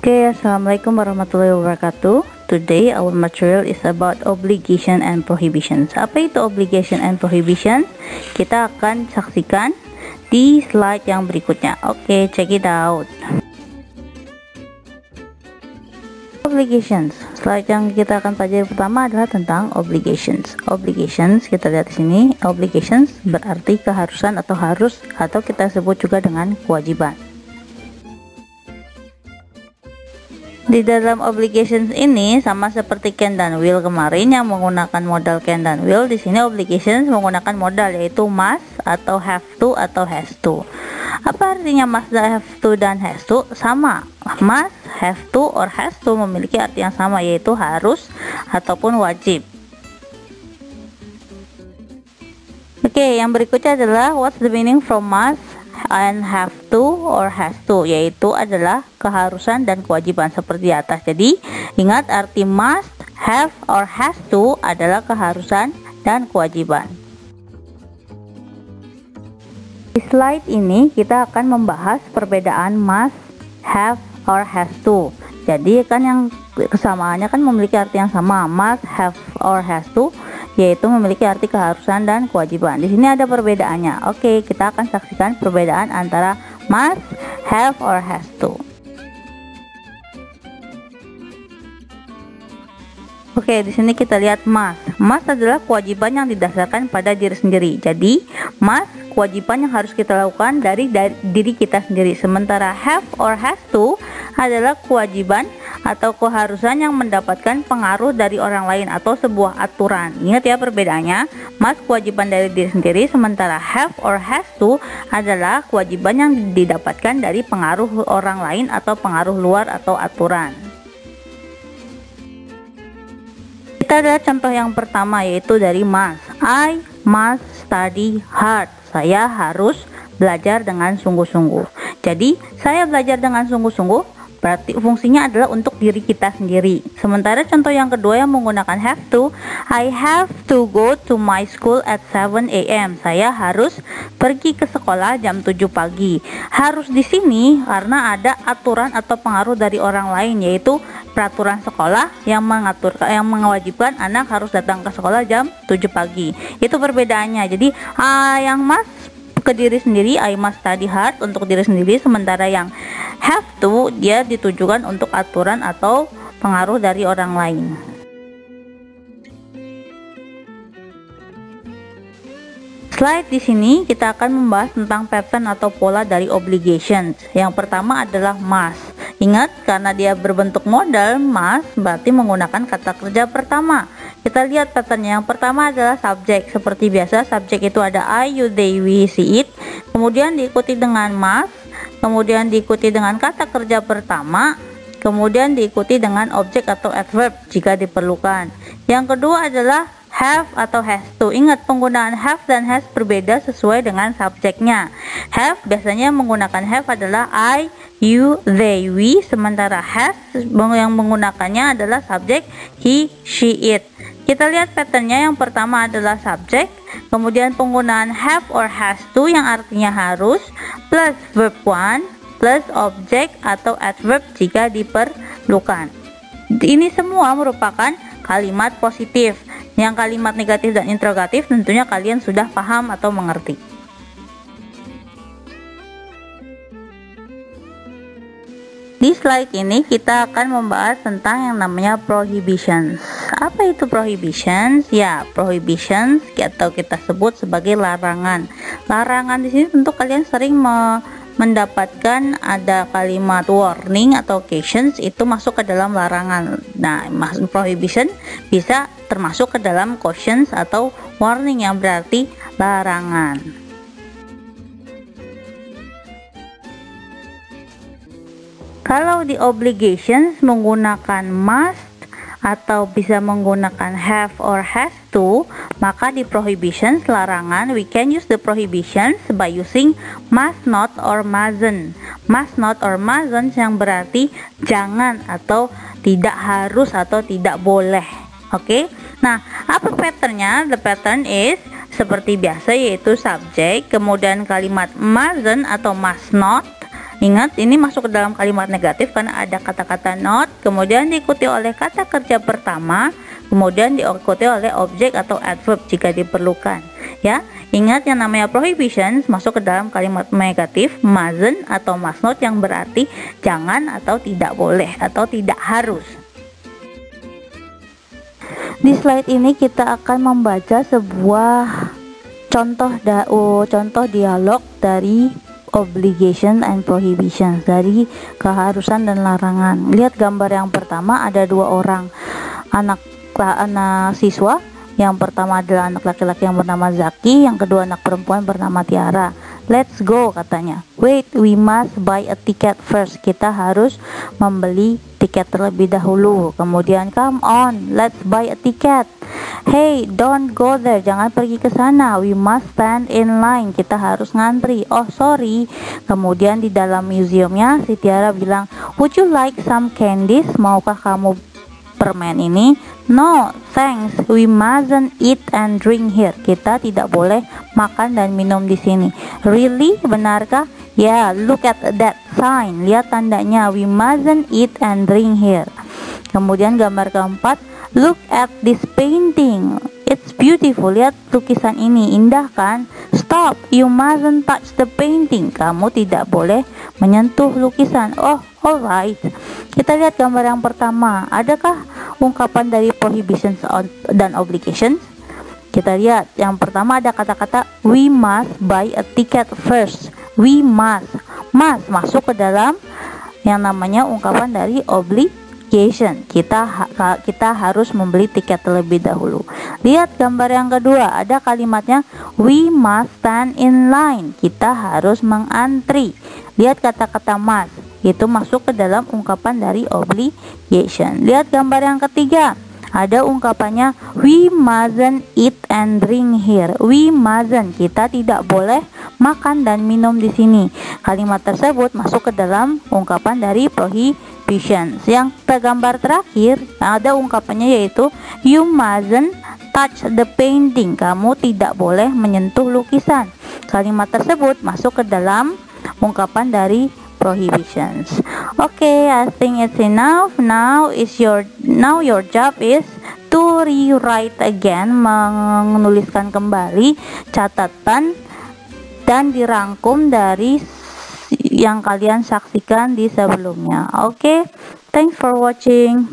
Okay, Assalamualaikum warahmatullahi wabarakatuh. Today our material is about obligation and prohibitions. Apa itu obligation and prohibitions? Kita akan saksikan di slide yang berikutnya. Oke, check it out. Obligations. Slide yang kita akan pelajari pertama adalah tentang obligations. Obligations, kita lihat di sini. Obligations berarti keharusan atau harus, atau kita sebut juga dengan kewajiban. Di dalam obligations ini sama seperti can dan will kemarin yang menggunakan modal can dan will, di sini obligations menggunakan modal yaitu must atau have to atau has to. Apa artinya must, have to dan has to? Sama. Must, have to, or has to memiliki arti yang sama yaitu harus ataupun wajib. Oke, yang berikutnya adalah what's the meaning from must and have to or has to, yaitu adalah keharusan dan kewajiban seperti di atas. Jadi ingat arti must, have, or has to adalah keharusan dan kewajiban. Di slide ini kita akan membahas perbedaan must, have, or has to. Jadi kan yang kesamaannya kan memiliki arti yang sama, must, have, or has to, yaitu memiliki arti keharusan dan kewajiban. Di sini ada perbedaannya. Oke, kita akan saksikan perbedaan antara must, have, or has to. Oke, di sini kita lihat must. Must adalah kewajiban yang didasarkan pada diri sendiri. Jadi, must kewajiban yang harus kita lakukan dari diri kita sendiri. Sementara have or has to adalah kewajiban atau keharusan yang mendapatkan pengaruh dari orang lain atau sebuah aturan. Ingat ya perbedaannya. Must kewajiban dari diri sendiri, sementara have or has to adalah kewajiban yang didapatkan dari pengaruh orang lain atau pengaruh luar atau aturan. Kita lihat contoh yang pertama yaitu dari must. I must study hard. Saya harus belajar dengan sungguh-sungguh. Jadi saya belajar dengan sungguh-sungguh berarti fungsinya adalah untuk diri kita sendiri. Sementara contoh yang kedua yang menggunakan have to, I have to go to my school at 7 AM. Saya harus pergi ke sekolah jam 7 pagi. Harus di sini karena ada aturan atau pengaruh dari orang lain, yaitu peraturan sekolah yang mewajibkan anak harus datang ke sekolah jam 7 pagi. Itu perbedaannya. Jadi yang must ke diri sendiri, I must study hard untuk diri sendiri, sementara yang have to dia ditujukan untuk aturan atau pengaruh dari orang lain. Slide di sini kita akan membahas tentang pattern atau pola dari obligations. Yang pertama adalah must. Ingat, karena dia berbentuk modal, must berarti menggunakan kata kerja pertama. Kita lihat patternnya. Yang pertama adalah subjek. Seperti biasa, subjek itu ada I, you, they, we, she, it. Kemudian diikuti dengan must. Kemudian diikuti dengan kata kerja pertama. Kemudian diikuti dengan objek atau adverb jika diperlukan. Yang kedua adalah have atau has to. Ingat, penggunaan have dan has berbeda sesuai dengan subjeknya. Have biasanya menggunakan have adalah I, you, they, we. Sementara has yang menggunakannya adalah subjek he, she, it. Kita lihat patternnya. Yang pertama adalah subjek, kemudian penggunaan have or has to yang artinya harus, plus verb one, plus objek atau adverb jika diperlukan. Ini semua merupakan kalimat positif. Yang kalimat negatif dan interrogatif tentunya kalian sudah paham atau mengerti. Di slide ini kita akan membahas tentang yang namanya prohibitions. Apa itu prohibitions? Ya, prohibitions atau kita sebut sebagai larangan. Larangan di sini tentu kalian sering mendapatkan ada kalimat warning atau cautions, itu masuk ke dalam larangan. Nah, prohibition bisa termasuk ke dalam cautions atau warning yang berarti larangan. Kalau di obligations menggunakan must atau bisa menggunakan have or has to, maka di prohibitions larangan we can use the prohibitions by using must not or mustn't. Must not or mustn't yang berarti jangan atau tidak harus atau tidak boleh. Oke. Nah, apa patternnya? The pattern is seperti biasa yaitu subjek, kemudian kalimat mustn't atau must not, Ingat, ini masuk ke dalam kalimat negatif karena ada kata-kata not, kemudian diikuti oleh kata kerja pertama, kemudian diikuti oleh objek atau adverb jika diperlukan. Ya, ingat yang namanya prohibitions masuk ke dalam kalimat negatif, mustn't atau must not yang berarti jangan atau tidak boleh atau tidak harus. Di slide ini kita akan membaca sebuah contoh dialog dari obligation and prohibition, dari keharusan dan larangan. Lihat gambar yang pertama, ada dua orang anak siswa. Yang pertama adalah anak laki-laki yang bernama Zaki, yang kedua anak perempuan bernama Tiara. Let's go, katanya. Wait, we must buy a ticket first. Kita harus membeli tiket terlebih dahulu. Kemudian, come on, let's buy a ticket. Hey, don't go there. Jangan pergi ke sana. We must stand in line. Kita harus ngantri. Oh, sorry. Kemudian di dalam museumnya, si Tiara bilang, would you like some candies? Maukah kamu permen ini? No, thanks. We mustn't eat and drink here. Kita tidak boleh makan dan minum di sini. Really? Benarkah? Yeah, look at that sign. Lihat tandanya. We mustn't eat and drink here. Kemudian gambar keempat, look at this painting. It's beautiful. Lihat lukisan ini, indah kan? Stop, you mustn't touch the painting. Kamu tidak boleh menyentuh lukisan. Oh, alright. Kita lihat gambar yang pertama. Adakah ungkapan dari prohibitions dan obligations? Kita lihat yang pertama ada kata-kata we must buy a ticket first. We must masuk ke dalam yang namanya ungkapan dari obligation. Kita harus membeli tiket terlebih dahulu. Lihat gambar yang kedua, ada kalimatnya we must stand in line. Kita harus mengantri. Lihat kata-kata must, itu masuk ke dalam ungkapan dari obligation. Lihat gambar yang ketiga, ada ungkapannya we mustn't eat and drink here. We mustn't, kita tidak boleh makan dan minum di sini. Kalimat tersebut masuk ke dalam ungkapan dari prohibition. Yang tergambar terakhir ada ungkapannya yaitu you mustn't touch the painting. Kamu tidak boleh menyentuh lukisan. Kalimat tersebut masuk ke dalam ungkapan dari prohibitions. Okay, I think it's enough. Now your job is to rewrite again, menuliskan kembali catatan dan dirangkum dari yang kalian saksikan di sebelumnya. Okay, thanks for watching.